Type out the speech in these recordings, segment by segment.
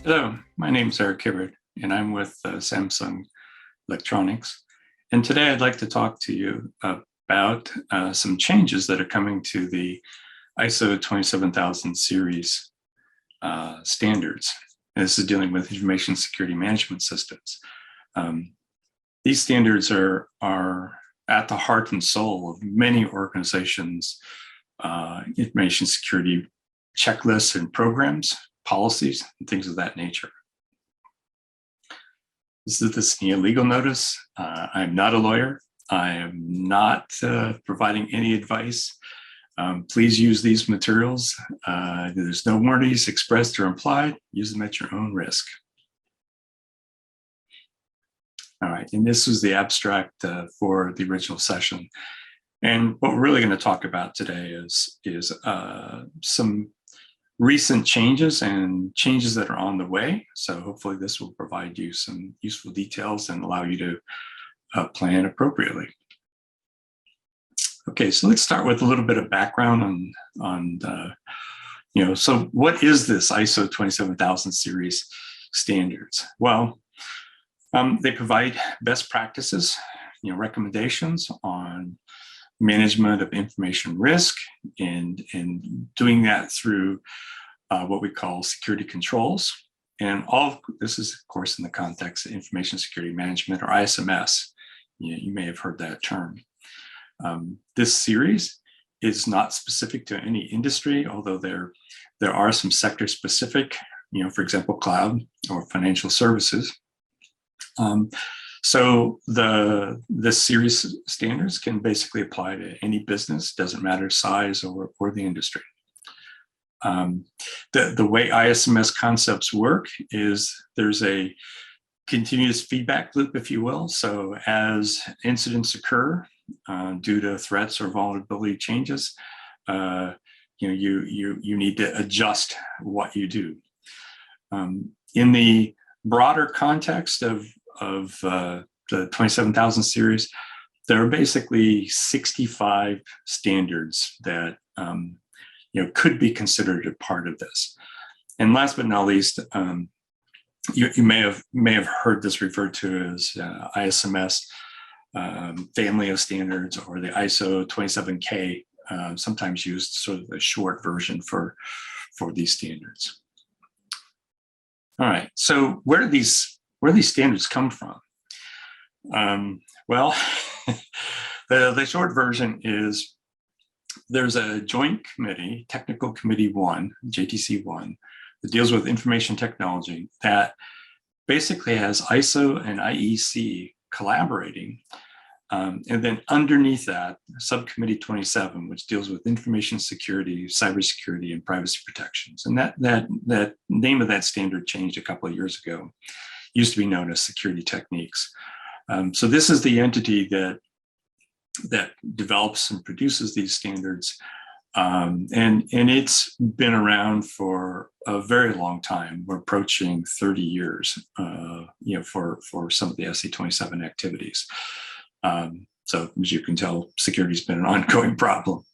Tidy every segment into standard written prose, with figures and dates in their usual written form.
Hello, my name is Eric Hibbert, and I'm with Samsung Electronics. And today I'd like to talk to you about some changes that are coming to the ISO 27000 series standards. And this is dealing with information security management systems. These standards are at the heart and soul of many organizations' information security checklists and programs, policies, and things of that nature. This is the SNIA legal notice. I'm not a lawyer. I am not providing any advice. Please use these materials. There's no warranties expressed or implied. Use them at your own risk. All right, and this was the abstract for the original session. And what we're really going to talk about today is some recent changes and changes that are on the way. So hopefully this will provide you some useful details and allow you to plan appropriately. Okay, so let's start with a little bit of background on so what is this ISO 27000 series standards? Well, they provide best practices, recommendations on management of information risk and doing that through what we call security controls. And all of this is, of course, in the context of information security management, or ISMS. You may have heard that term. This series is not specific to any industry, although there are some sector specific, for example, cloud or financial services. So the series standards can basically apply to any business, doesn't matter size or the industry. The way ISMS concepts work is there's a continuous feedback loop, if you will. So as incidents occur due to threats or vulnerability changes, you need to adjust what you do. In the broader context of the 27000 series, there are basically 65 standards that could be considered a part of this. And last but not least, you may have heard this referred to as ISMS family of standards, or the ISO 27K, sometimes used sort of a short version for these standards. All right, so where do these standards come from? Well, the short version is there's a joint committee, Technical Committee 1, JTC 1, that deals with information technology that basically has ISO and IEC collaborating. And then underneath that, Subcommittee 27, which deals with information security, cybersecurity, and privacy protections. And that name of that standard changed a couple of years ago. Used to be known as security techniques. So this is the entity that develops and produces these standards. And it's been around for a very long time. We're approaching 30 years, for some of the SC27 activities. So as you can tell, security has been an ongoing problem.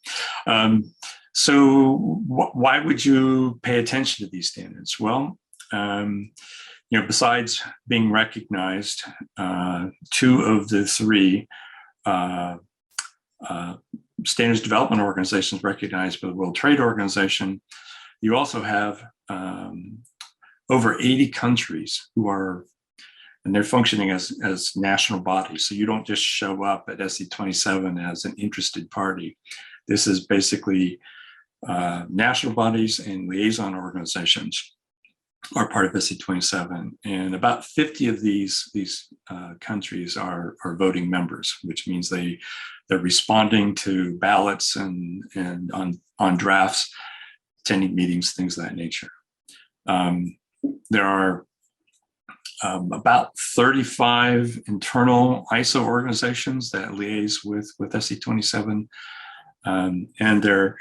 So why would you pay attention to these standards? Well, besides being recognized, two of the three standards development organizations recognized by the World Trade Organization, you also have over 80 countries who are, and they're functioning as national bodies. So you don't just show up at SC27 as an interested party. This is basically national bodies and liaison organizations are part of SC27, and about 50 of these countries are voting members, which means they're responding to ballots and on drafts, attending meetings, things of that nature. There are about 35 internal ISO organizations that liaise with SC27, and there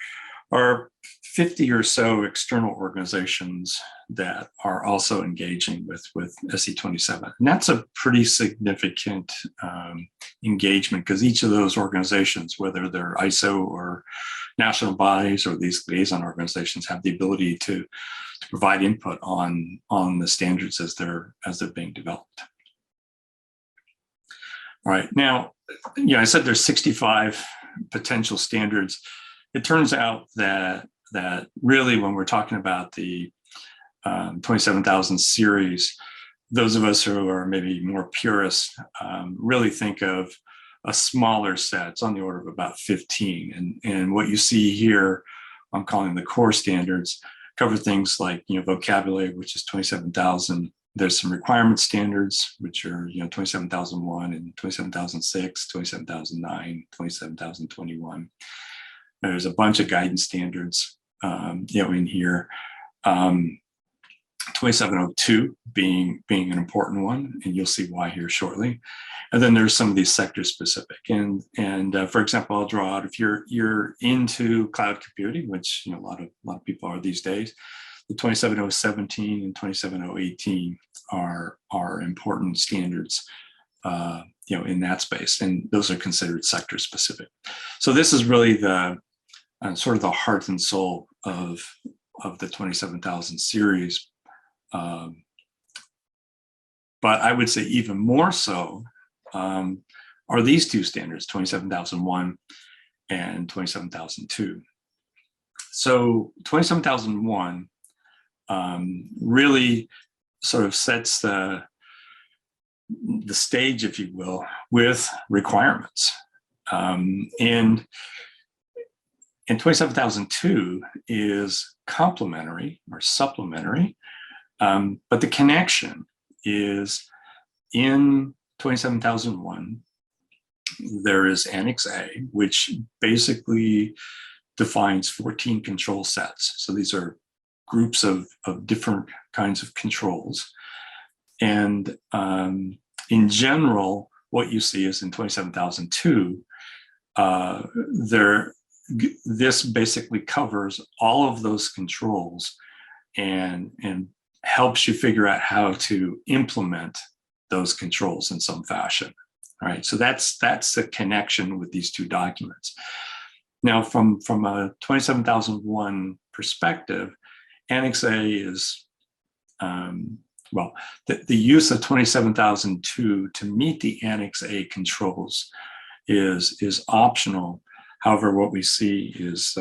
are 50 or so external organizations that are also engaging with SC27. And that's a pretty significant engagement, because each of those organizations, whether they're ISO or national bodies or these liaison organizations, have the ability to to provide input on the standards as they're being developed. All right, now, I said there's 65 potential standards. It turns out that really when we're talking about the 27,000 series, those of us who are maybe more purists really think of a smaller set. It's on the order of about 15. And what you see here, I'm calling the core standards, cover things like vocabulary, which is 27,000. There's some requirement standards, which are 27,001 and 27,006, 27,009, 27,021. There's a bunch of guidance standards, in here. 2702 being an important one, and you'll see why here shortly. And then there's some of these sector specific. And for example, I'll draw out, if you're into cloud computing, which a lot of people are these days, the 27017 and 27018 are important standards, in that space, and those are considered sector specific. So this is really the sort of the heart and soul of the 27,000 series. But I would say even more so are these two standards, 27,001 and 27,002. So 27,001 really sort of sets the stage, if you will, with requirements. And 27,002 is complementary or supplementary, but the connection is in 27,001. There is Annex A, which basically defines 14 control sets. So these are groups of different kinds of controls. And in general, what you see is in 27,002, this basically covers all of those controls and helps you figure out how to implement those controls in some fashion. Right, so that's the connection with these two documents. Now, from a 27,001 perspective, Annex A is, the use of 27,002 to meet the Annex A controls is optional. However, what we see is,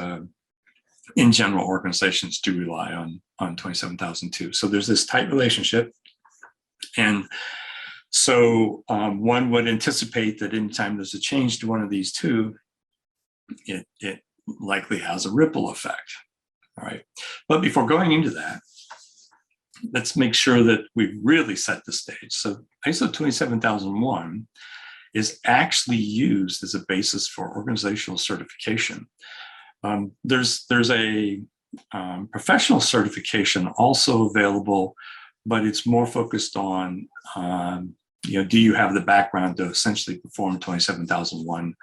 in general, organizations do rely on 27,002. So there's this tight relationship, and so one would anticipate that anytime there's a change to one of these two, it likely has a ripple effect. All right. But before going into that, let's make sure that we've really set the stage. So ISO 27001 is actually used as a basis for organizational certification. There's a professional certification also available, but it's more focused on, do you have the background to essentially perform 27,001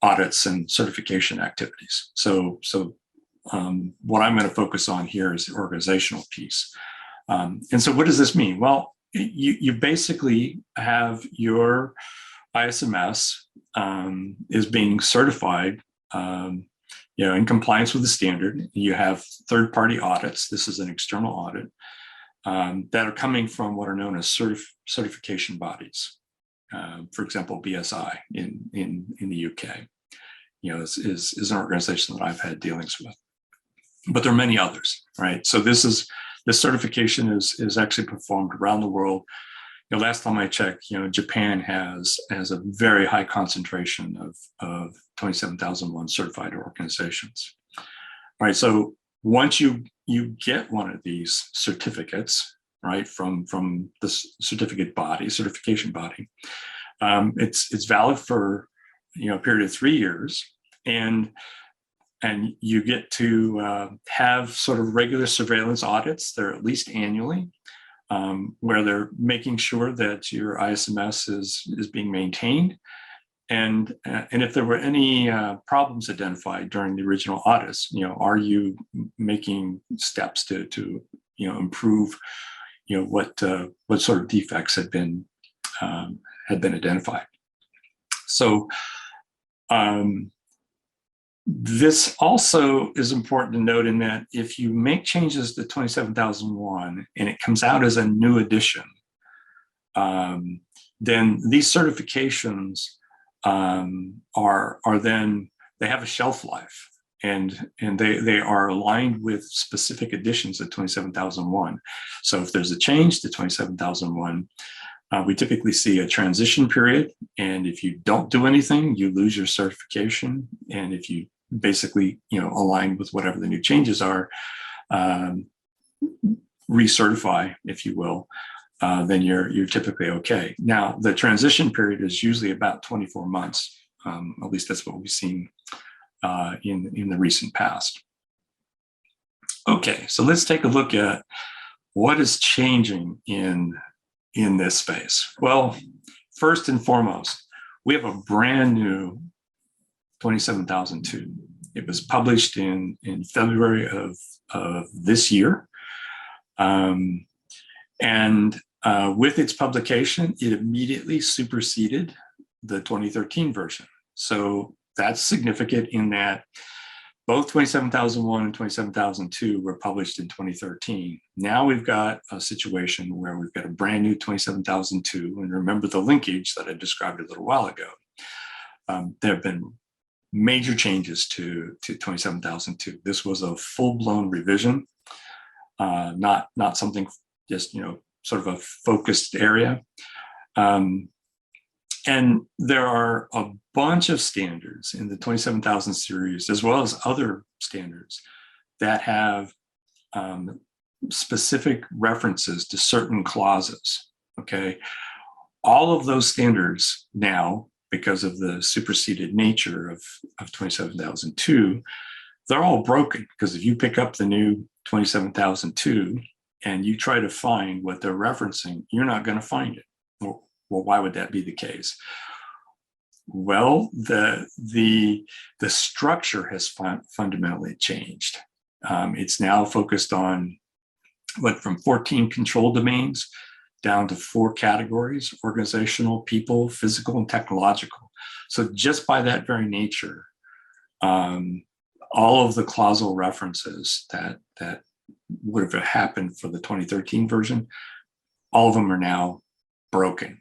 audits and certification activities? So what I'm going to focus on here is the organizational piece. And so what does this mean? Well, you basically have your ISMS is being certified, in compliance with the standard. You have third-party audits. This is an external audit. That are coming from what are known as certification bodies. For example, BSI in the UK, is an organization that I've had dealings with. But there are many others, right? So this certification is actually performed around the world. Last time I checked, Japan has a very high concentration of 27,001 certified organizations. All right, so once you get one of these certificates, right, from the certification body, it's valid for a period of 3 years, and you get to have sort of regular surveillance audits. They're at least annually, where they're making sure that your ISMS is being maintained. And if there were any problems identified during the original audits, are you making steps to improve, what sort of defects had been identified? So This also is important to note in that if you make changes to 27001 and it comes out as a new edition, then these certifications are then, they have a shelf life, and they are aligned with specific editions of 27001. So if there's a change to 27001, we typically see a transition period, and if you don't do anything, you lose your certification. And if you basically, align with whatever the new changes are, recertify, if you will, then you're typically okay. Now, the transition period is usually about 24 months. At least that's what we've seen in the recent past. Okay, so let's take a look at what is changing in this space. Well, first and foremost, we have a brand new 27002. It was published in February of this year. With its publication, it immediately superseded the 2013 version. So that's significant in that both 27001 and 27002 were published in 2013. Now we've got a situation where we've got a brand new 27002, and remember the linkage that I described a little while ago. There have been major changes to 27002. This was a full-blown revision, not something just, sort of a focused area. And there are a bunch of standards in the 27000 series, as well as other standards that have specific references to certain clauses, okay? All of those standards now, because of the superseded nature of 27002, they're all broken, because if you pick up the new 27002 and you try to find what they're referencing, you're not going to find it. Well, why would that be the case? Well, the structure has fundamentally changed. It's now focused on went from 14 control domains down to 4 categories: organizational, people, physical, and technological. So just by that very nature, all of the clausal references that would have happened for the 2013 version, all of them are now broken.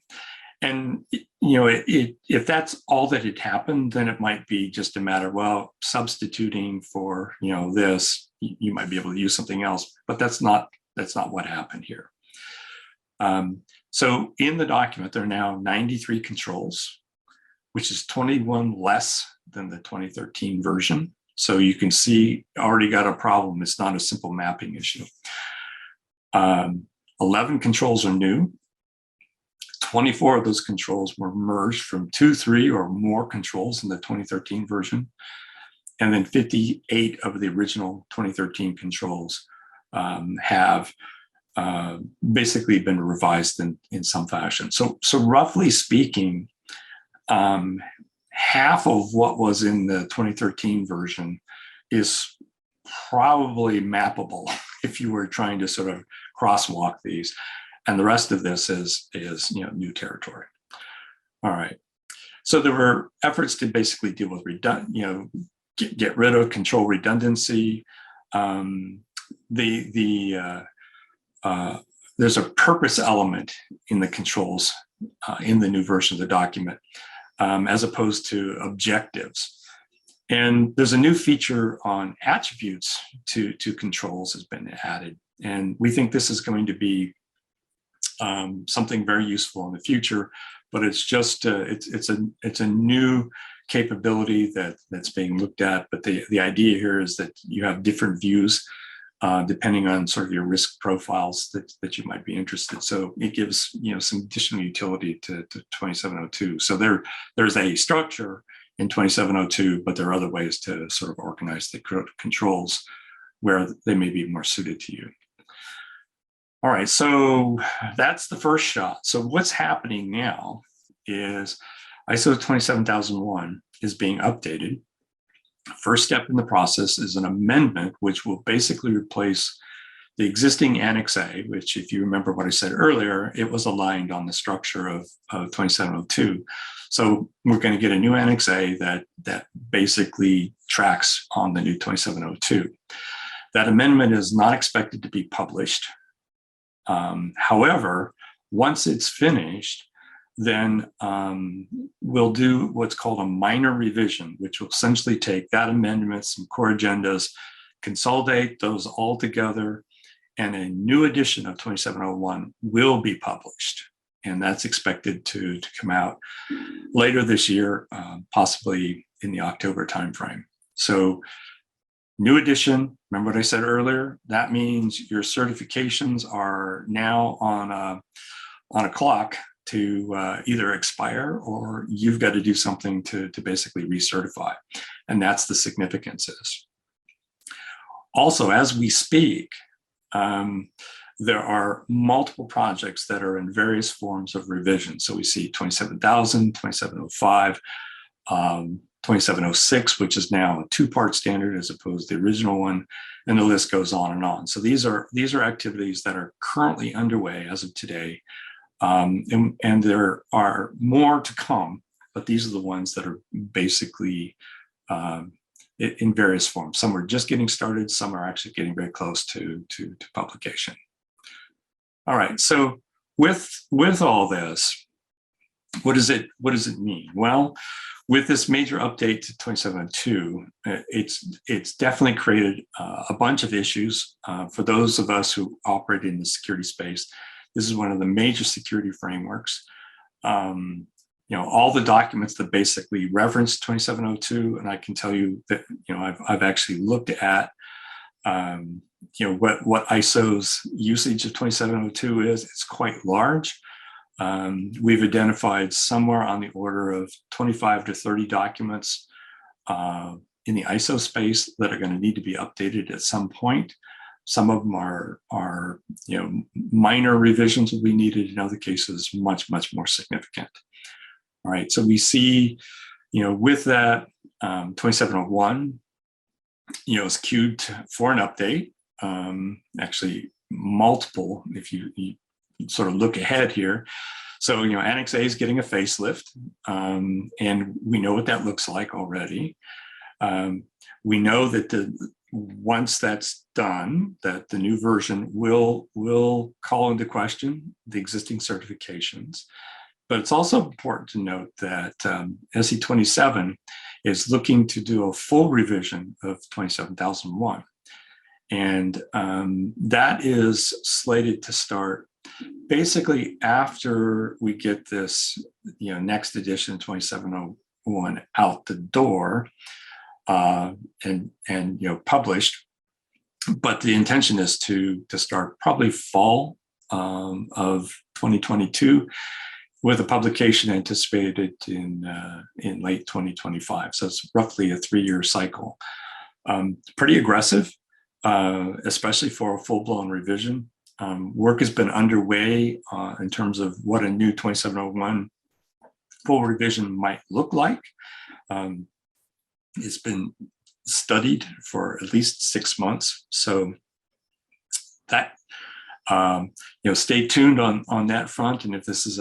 And if that's all that had happened, then it might be just a matter of, well, substituting for this, you might be able to use something else, but that's not what happened here. So in the document, there are now 93 controls, which is 21 less than the 2013 version. So you can see already got a problem. It's not a simple mapping issue. 11 controls are new. 24 of those controls were merged from 2, 3, or more controls in the 2013 version. And then 58 of the original 2013 controls have basically been revised in some fashion. So roughly speaking, half of what was in the 2013 version is probably mappable if you were trying to sort of crosswalk these. And the rest of this is new territory. All right. So there were efforts to basically deal with get rid of control redundancy. There's a purpose element in the controls in the new version of the document, as opposed to objectives. And there's a new feature on attributes to controls has been added. And we think this is going to be something very useful in the future, but it's just it's a new capability that's being looked at. But the idea here is that you have different views depending on sort of your risk profiles that you might be interested. So it gives some additional utility to 2702. So there's a structure in 2702, but there are other ways to sort of organize the controls where they may be more suited to you. All right, so that's the first shot. So what's happening now is ISO 27001 is being updated. First step in the process is an amendment, which will basically replace the existing Annex A, which if you remember what I said earlier, it was aligned on the structure of 2702. So we're going to get a new Annex A that basically tracks on the new 2702. That amendment is not expected to be published. However, once it's finished, then we'll do what's called a minor revision, which will essentially take that amendment, some core agendas, consolidate those all together, and a new edition of 2701 will be published. And that's expected to come out later this year, possibly in the October timeframe. So new edition, remember what I said earlier? That means your certifications are now on a clock to either expire, or you've got to do something to basically recertify. And that's the significance is. Also, as we speak, there are multiple projects that are in various forms of revision. So we see 27,000, 2705, 2706, which is now a two-part standard as opposed to the original one, and the list goes on and on. So these are activities that are currently underway as of today, and there are more to come, but these are the ones that are basically in various forms. Some are just getting started, some are actually getting very close to publication. All right, so with all this, what does it mean? Well, with this major update to 2702, it's definitely created a bunch of issues for those of us who operate in the security space. This is one of the major security frameworks. All the documents that basically reference 2702, and I can tell you that I've actually looked at what ISO's usage of 2702 is. It's quite large. We've identified somewhere on the order of 25 to 30 documents in the ISO space that are going to need to be updated at some point. Some of them are minor revisions will be needed. In other cases, much more significant. All right, so we see, with that 2701, is queued for an update. Actually, multiple. If you sort of look ahead here. So, Annex A is getting a facelift, and we know what that looks like already. We know that once that's done, that the new version will call into question the existing certifications. But it's also important to note that SE27 is looking to do a full revision of 27,001. And that is slated to start basically after we get this, next edition 2701 out the door and published. But the intention is to start probably fall of 2022, with a publication anticipated in late 2025. So it's roughly a 3-year cycle. Pretty aggressive, especially for a full-blown revision. Work has been underway in terms of what a new 2701 full revision might look like. It's been studied for at least 6 months. So that, stay tuned on that front. And if this is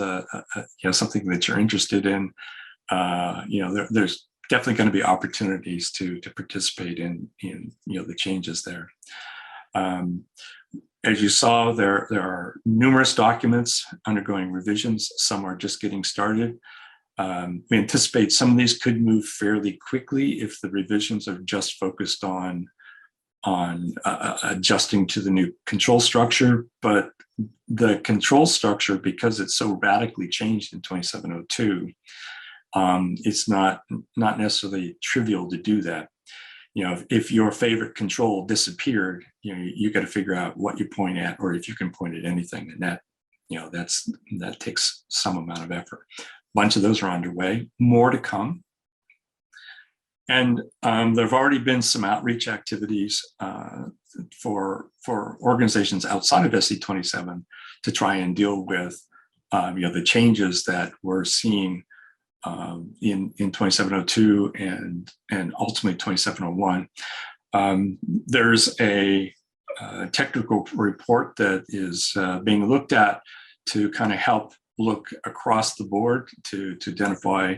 something that you're interested in, there's definitely going to be opportunities to participate in the changes there. As you saw, there are numerous documents undergoing revisions. Some are just getting started. We anticipate some of these could move fairly quickly if the revisions are just focused on adjusting to the new control structure. But the control structure, because it's so radically changed in 2702, it's not necessarily trivial to do that. If your favorite control disappeared, you got to figure out what you point at, or if you can point at anything, and that takes some amount of effort. A bunch of those are underway, more to come. And there have already been some outreach activities for organizations outside of SE27 to try and deal with the changes that we're seeing in 2702 and ultimately 2701. There's a technical report that is being looked at to kind of help look across the board to identify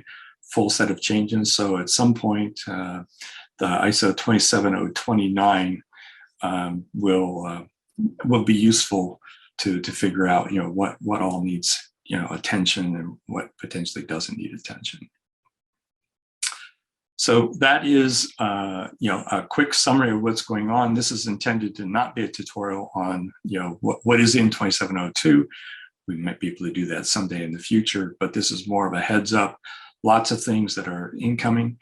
full set of changes. So at some point, the ISO 27029 will be useful to figure out, what all needs, attention and what potentially doesn't need attention. So that is, a quick summary of what's going on. This is intended to not be a tutorial on, what is in 2702. We might be able to do that someday in the future, but this is more of a heads up. Lots of things that are incoming.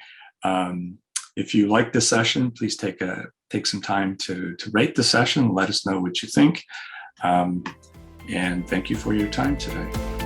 If you like this session, please take some time to rate the session. Let us know what you think. And thank you for your time today.